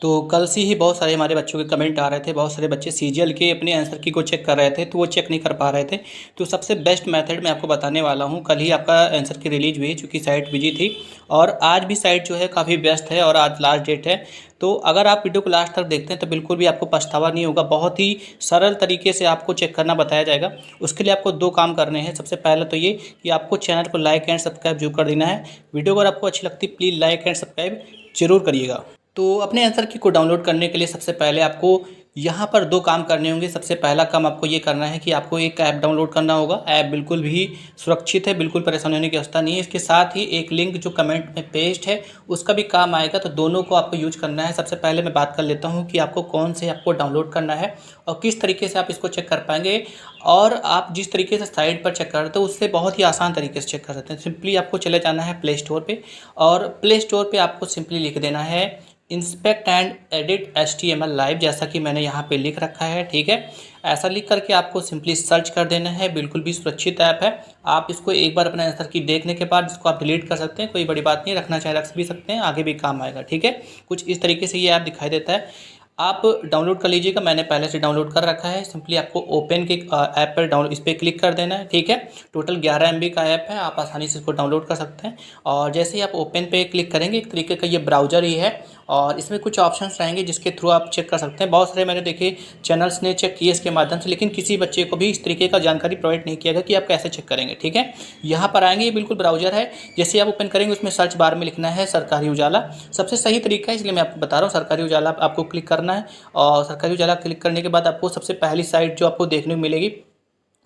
तो कल से ही बहुत सारे हमारे बच्चों के कमेंट आ रहे थे। बहुत सारे बच्चे सीजीएल के अपने आंसर की को चेक कर रहे थे, तो वो चेक नहीं कर पा रहे थे। तो सबसे बेस्ट मेथड मैं आपको बताने वाला हूँ। कल ही आपका आंसर की रिलीज हुई, चूँकि साइट बिजी थी और आज भी साइट जो है काफ़ी व्यस्त है और आज लास्ट डेट है। तो अगर आप वीडियो को लास्ट तक देखते हैं तो बिल्कुल भी आपको पछतावा नहीं होगा। बहुत ही सरल तरीके से आपको चेक करना बताया जाएगा। उसके लिए आपको दो काम करने हैं। सबसे पहले तो ये कि आपको चैनल को लाइक एंड सब्सक्राइब जरूर कर देना है। वीडियो अगर आपको अच्छी लगती है प्लीज़ लाइक एंड सब्सक्राइब जरूर करिएगा। तो अपने आंसर की को डाउनलोड करने के लिए सबसे पहले आपको यहाँ पर दो काम करने होंगे। सबसे पहला काम आपको ये करना है कि आपको एक ऐप डाउनलोड करना होगा। ऐप बिल्कुल भी सुरक्षित है, बिल्कुल परेशानी होने की आवश्यकता नहीं है। इसके साथ ही एक लिंक जो कमेंट में पेस्ट है उसका भी काम आएगा, तो दोनों को आपको यूज करना है। सबसे पहले मैं बात कर लेता हूँ कि आपको कौन से ऐप को डाउनलोड करना है और किस तरीके से आप इसको चेक कर पाएंगे। और आप जिस तरीके से साइट पर चेक करते हो उससे बहुत ही आसान तरीके से चेक कर सकते हैं। सिंपली आपको चले जाना है प्ले स्टोर पे और प्ले स्टोर पे आपको सिंपली लिख देना है inspect and edit HTML live, जैसा कि मैंने यहाँ पे लिख रखा है। ठीक है, ऐसा लिख करके आपको सिंपली सर्च कर देना है। बिल्कुल भी सुरक्षित ऐप है। आप इसको एक बार अपने आंसर की देखने के बाद इसको आप डिलीट कर सकते हैं, कोई बड़ी बात नहीं। रखना चाहे रख भी सकते हैं, आगे भी काम आएगा। ठीक है, कुछ इस तरीके से ये ऐप दिखाई देता है। आप डाउनलोड कर लीजिएगा, मैंने पहले से डाउनलोड कर रखा है। सिंपली आपको ओपन के ऐप पर डाउनलोड इस पर क्लिक कर देना है। ठीक है, टोटल 11 MB का ऐप है, आप आसानी से इसको डाउनलोड कर सकते हैं। और जैसे ही आप ओपन पे क्लिक करेंगे, एक तरीके का ये ब्राउज़र ही है और इसमें कुछ ऑप्शंस रहेंगे जिसके थ्रू आप चेक कर सकते हैं। बहुत सारे मैंने देखे चैनल्स ने चेक किए इसके माध्यम से, लेकिन किसी बच्चे को भी इस तरीके का जानकारी प्रोवाइड नहीं किया गया कि आप कैसे चेक करेंगे। ठीक है, यहाँ पर आएंगे, ये बिल्कुल ब्राउज़र है। जैसे आप ओपन करेंगे उसमें सर्च बार में लिखना है सरकारी उजाला। सबसे सही तरीका है, इसलिए मैं आपको बता रहा हूँ। सरकारी उजाला आपको क्लिक करना है और सरकारी उजाला क्लिक करने के बाद आपको सबसे पहली साइट जो आपको देखने को मिलेगी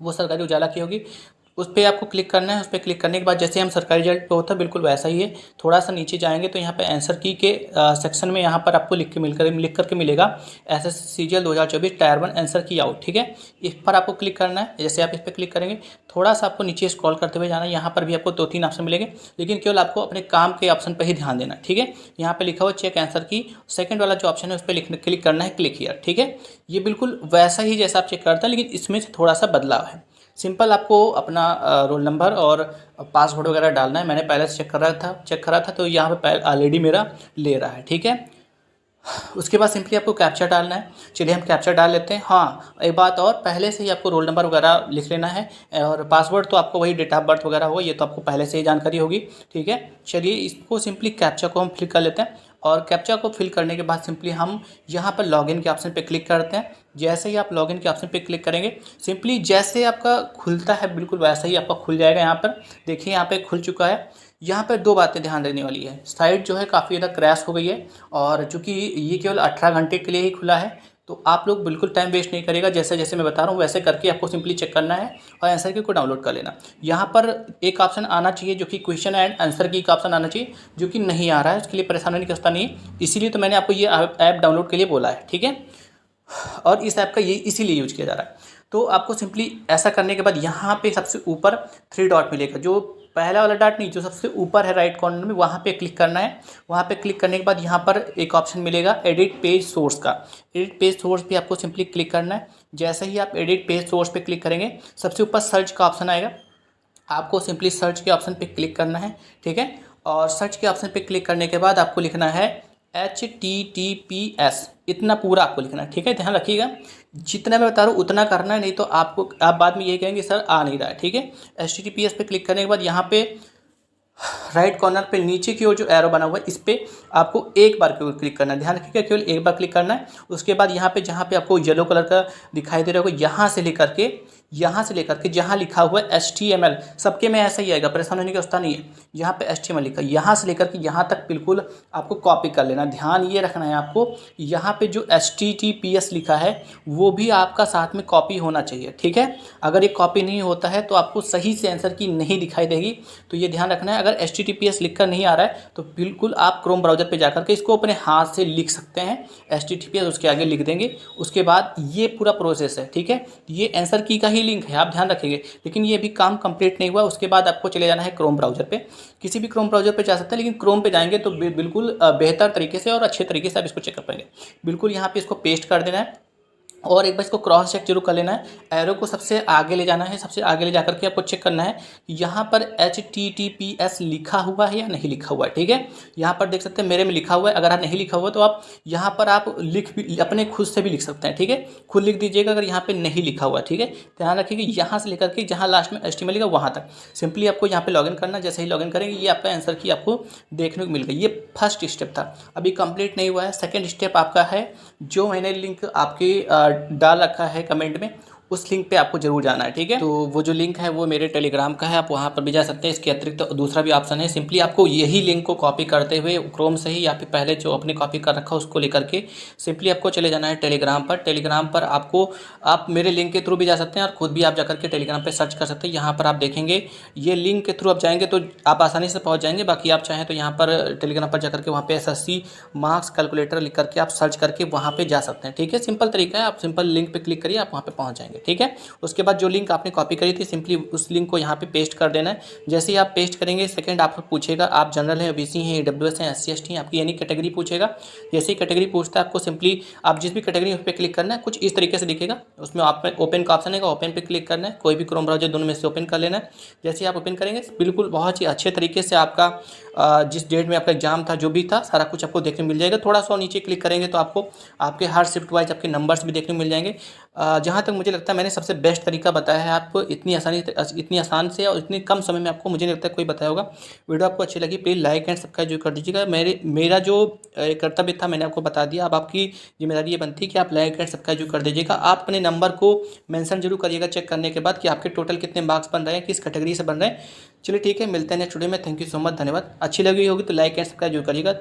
वो सरकारी उजाला की होगी। उस पर आपको क्लिक करना है। उस पर क्लिक करने के बाद जैसे हम सरकारी रिजल्ट पे होता है बिल्कुल वैसा ही है। थोड़ा सा नीचे जाएंगे तो यहाँ पे आंसर की के सेक्शन में यहाँ पर आपको लिख करके मिलेगा SSCGL 2024 टायर 1 आंसर की आउट। ठीक है, इस पर आपको क्लिक करना है। जैसे आप इस पर क्लिक करेंगे थोड़ा सा आपको नीचे स्क्रॉल करते हुए जाना है। यहाँ पर भी आपको 2-3 ऑप्शन मिलेंगे, लेकिन केवल आपको अपने काम के ऑप्शन पर ही ध्यान देना है। ठीक है, यहाँ पर लिखा हुआ चेक आंसर की, सेकंड वाला जो ऑप्शन है उस पर क्लिक करना है, क्लिक हियर। ठीक है, ये बिल्कुल वैसा ही जैसा आप चेक करते हैं, लेकिन इसमें से थोड़ा सा बदलाव है। सिंपल आपको अपना रोल नंबर और पासवर्ड वगैरह डालना है। मैंने पहले से चेक करा था तो यहाँ पे ऑलरेडी मेरा ले रहा है। ठीक है, उसके बाद सिंपली आपको कैप्चा डालना है। चलिए हम कैप्चा डाल लेते हैं। हाँ, एक बात और, पहले से ही आपको रोल नंबर वगैरह लिख लेना है और पासवर्ड तो आपको वही डेट ऑफ बर्थ वगैरह होगा, ये तो आपको पहले से ही जानकारी होगी। ठीक है, चलिए इसको सिंपली कैप्चा को हम फिल कर लेते हैं और कैप्चा को फिल करने के बाद सिंपली हम यहाँ पर लॉगिन के ऑप्शन पे क्लिक करते हैं। जैसे ही आप लॉगिन के ऑप्शन पे क्लिक करेंगे, सिंपली जैसे आपका खुलता है बिल्कुल वैसा ही आपका खुल जाएगा। यहाँ पर देखिए, यहाँ पे खुल चुका है। यहाँ पर दो बातें ध्यान देने वाली है। साइट जो है काफ़ी ज़्यादा क्रैश हो गई है और चूँकि ये केवल 18 घंटे के लिए ही खुला है, तो आप लोग बिल्कुल टाइम वेस्ट नहीं करेगा। जैसे जैसे मैं बता रहा हूँ वैसे करके आपको सिंपली चेक करना है और आंसर की को डाउनलोड कर लेना। यहाँ पर एक ऑप्शन आना चाहिए जो कि क्वेश्चन एंड आंसर की का ऑप्शन आना चाहिए, जो कि नहीं आ रहा है। उसके लिए परेशानी होने की आवश्यकता नहीं है, इसीलिए तो मैंने आपको ये ऐप डाउनलोड के लिए बोला है। ठीक है, और इस ऐप का ये इसीलिए यूज किया जा रहा है। तो आपको सिंपली ऐसा करने के बाद यहाँ पे सबसे ऊपर 3 डॉट मिलेगा, जो पहला वाला डॉट नहीं, जो सबसे ऊपर है राइट कॉर्नर में, वहाँ पे क्लिक करना है। वहाँ पे क्लिक करने के बाद यहाँ पर एक ऑप्शन मिलेगा एडिट पेज सोर्स का। एडिट पेज सोर्स पे आपको सिंपली क्लिक करना है। जैसे ही आप एडिट पेज सोर्स पे क्लिक करेंगे, सबसे ऊपर सर्च का ऑप्शन आएगा। आपको सिंपली सर्च के ऑप्शन पे क्लिक करना है। ठीक है, और सर्च के ऑप्शन पे क्लिक करने के बाद आपको लिखना है HTTPS, इतना पूरा आपको लिखना है। ठीक है, ध्यान रखिएगा, जितना मैं बता रहा हूँ उतना करना है, नहीं तो आपको आप बाद में ये कहेंगे सर आ नहीं रहा है। ठीक है, HTTPS पे क्लिक करने के बाद यहाँ पे राइट कॉर्नर पे नीचे की ओर जो एरो बना हुआ है इस पर आपको एक बार केवल क्लिक करना है। ध्यान रखिएगा, केवल एक बार क्लिक करना है। उसके बाद यहाँ पे जहाँ पे आपको येलो कलर का दिखाई दे रहा होगा, यहाँ से लेकर के जहाँ लिखा हुआ है HTML, सबके में ऐसा ही आएगा, परेशान होने की आवश्यकता नहीं है। यहाँ पे HTML लिखा है, यहाँ से लेकर के यहाँ तक बिल्कुल आपको कॉपी कर लेना। ध्यान ये रखना है आपको, यहाँ पे जो HTTPS लिखा है वो भी आपका साथ में कॉपी होना चाहिए। ठीक है, अगर ये कॉपी नहीं होता है तो आपको सही से आंसर की नहीं दिखाई देगी, तो ये ध्यान रखना है। अगर HTTPS लिखकर नहीं आ रहा है तो बिल्कुल आप क्रोम ब्राउज़र पे जाकर के इसको अपने हाथ से लिख सकते हैं। HTTPS उसके आगे लिख देंगे, उसके बाद ये पूरा प्रोसेस है। ठीक है, ये आंसर की का ही लिंक है, आप ध्यान रखेंगे। लेकिन ये भी काम कंप्लीट नहीं हुआ, उसके बाद आपको चले जाना है क्रोम ब्राउज़र पे। किसी भी क्रोम ब्राउज़र पे जा सकते हैं, लेकिन क्रोम पे जाएंगे तो बिल्कुल बेहतर तरीके से और अच्छे तरीके से आप इसको चेक कर पाएंगे। बिल्कुल यहाँ पे इसको पेस्ट कर देना है। और एक बार इसको क्रॉस चेक जरूर कर लेना है। एरो को सबसे आगे ले जाना है, सबसे आगे ले जाकर के आपको चेक करना है यहाँ पर HTTPS लिखा हुआ है या नहीं लिखा हुआ है। ठीक है, यहाँ पर देख सकते हैं मेरे में लिखा हुआ है। अगर आप नहीं लिखा हुआ तो आप यहाँ पर आप लिख भी अपने खुद से भी लिख सकते हैं। ठीक है, खुद लिख दीजिएगा अगर यहाँ पे नहीं लिखा हुआ है। ठीक है, ध्यान रखिए कि यहाँ से लेकर के जहाँ लास्ट में HTML लिखा वहाँ तक सिंपली आपको यहाँ पे लॉगिन करना। जैसे ही लॉगिन करेंगे ये आपका आंसर की आपको देखने को मिल गई। ये फर्स्ट स्टेप था, अभी कंप्लीट नहीं हुआ है। सेकेंड स्टेप आपका है, जो मैंने लिंक आपके डाल रखा है कमेंट में, उस लिंक पे आपको जरूर जाना है। ठीक है, तो वो जो लिंक है वो मेरे टेलीग्राम का है, आप वहाँ पर भी जा सकते हैं। इसके अतिरिक्त तो दूसरा भी ऑप्शन है, सिंपली आपको यही लिंक को कॉपी करते हुए क्रोम से ही या फिर पहले जो अपने कॉपी कर रखा उसको लेकर के सिंपली आपको चले जाना है टेलीग्राम पर। टेलीग्राम पर आपको आप मेरे लिंक के थ्रू भी जा सकते हैं और खुद भी आप जाकर के टेलीग्राम पर सर्च कर सकते हैं। यहाँ पर आप देखेंगे ये लिंक के थ्रू आप जाएंगे तो आप आसानी से पहुँच जाएंगे। बाकी आप चाहें तो यहाँ पर टेलीग्राम पर जाकर के वहाँ पे SSC मार्क्स कैलकुलेटर लिख करके आप सर्च करके वहाँ पे जा सकते हैं। ठीक है, सिंपल तरीका है, आप सिंपल लिंक पे क्लिक करिए, आप वहाँ पे पहुँच जाएंगे। ठीक है, उसके बाद जो लिंक आपने कॉपी करी थी सिंपली उस लिंक को यहाँ पे पेस्ट कर देना है। जैसे ही आप पेस्ट करेंगे सेकंड आपको पूछेगा आप जनरल हैं, OBC हैं, AWS हैं, SC ST हैं, आपकी यानी कैटेगरी पूछेगा। जैसे ही कैटेगरी पूछता है आपको सिंपली आप जिस भी कैटेगरी उस पर क्लिक करना है। कुछ इस तरीके से दिखेगा, उसमें आप ओपन का ऑप्शन है, ओपन पे क्लिक करना है। कोई भी क्रोम ब्राउजर दोनों में से ओपन कर लेना है। जैसे ही आप ओपन करेंगे बिल्कुल बहुत ही अच्छे तरीके से आपका जिस डेट में आपका एग्जाम था जो भी था सारा कुछ आपको देखने मिल जाएगा। थोड़ा सा नीचे क्लिक करेंगे तो आपको आपके हर शिफ्ट वाइज आपके नंबर्स भी देखने को मिल जाएंगे। जहाँ तक मुझे लगता है मैंने सबसे बेस्ट तरीका बताया है आपको, इतनी आसान से और इतनी कम समय में आपको मुझे नहीं लगता है कोई बताया होगा। वीडियो आपको अच्छी लगी प्लीज़ लाइक एंड सब्सक्राइब जो कर दीजिएगा। मेरा जो कर्तव्य था मैंने आपको बता दिया। अब आपकी जिम्मेदारी ये बनती है कि आप लाइक एंड सब्सक्राइब जो कर दीजिएगा। आप अपने नंबर को मेंशन जरूर करिएगा चेक करने के बाद कि आपके टोटल कितने मार्क्स बन रहे हैं, किस कैटेगरी से बन रहे हैं। चलिए ठीक है, मिलते हैं नेक्स्ट वीडियो में। थैंक यू सो मच, धन्यवाद। अच्छी लगी होगी तो लाइक एंड सब्सक्राइब जो करिएगा।